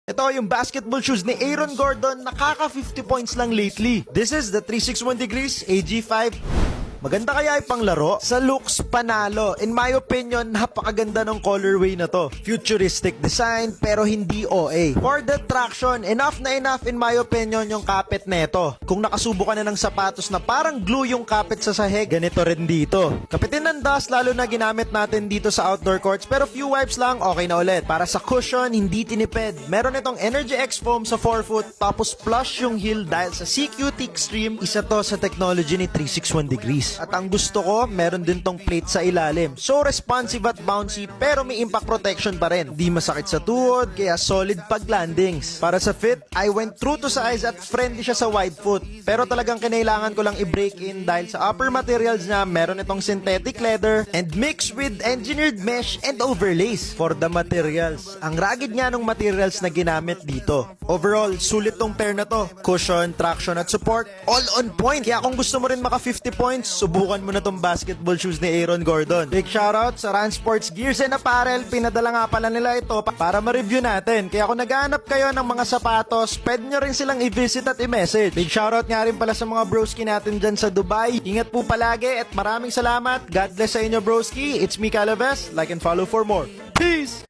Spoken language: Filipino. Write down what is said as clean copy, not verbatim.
Ito yung basketball shoes ni Aaron Gordon, nakaka 50 points lang lately. This is the 361 Degrees AG5. Maganda kaya ipang laro? Sa looks, panalo. In my opinion, napakaganda ng colorway na to. Futuristic design, pero hindi OA. For the traction, enough na enough in my opinion yung kapit neto. Kung nakasubo ka na ng sapatos na parang glue yung kapit sa sahig, ganito rin dito. Kapitin ng dust, lalo na ginamit natin dito sa outdoor courts, pero few wipes lang, okay na ulit. Para sa cushion, hindi tinipid. Meron itong Energy X foam sa forefoot, tapos plush yung heel dahil sa CQT Extreme. Isa to sa technology ni 361 Degrees. At ang gusto ko, meron din tong plate sa ilalim. So responsive at bouncy, pero may impact protection pa rin. Di masakit sa tuhod, kaya solid pag landings. Para sa fit, I went true to size at friendly siya sa wide foot. Pero talagang kinailangan ko lang i-break in dahil sa upper materials niya, meron itong synthetic leather and mixed with engineered mesh and overlays. For the materials, ang rugged nga ng materials na ginamit dito. Overall, sulit tong pair na to. Cushion, traction at support, all on point. Kaya kung gusto mo rin maka 50 points, subukan mo na tong basketball shoes ni Aaron Gordon. Big shoutout sa Run Sports Gears and Apparel. Pinadala nga pala nila ito para ma-review natin. Kaya kung naghahanap kayo ng mga sapatos, pwede nyo rin silang i-visit at i-message. Big shoutout nga rin pala sa mga broski natin dyan sa Dubai. Ingat po palagi at maraming salamat. God bless sa inyo broski. It's me Calaves. Like and follow for more. Peace!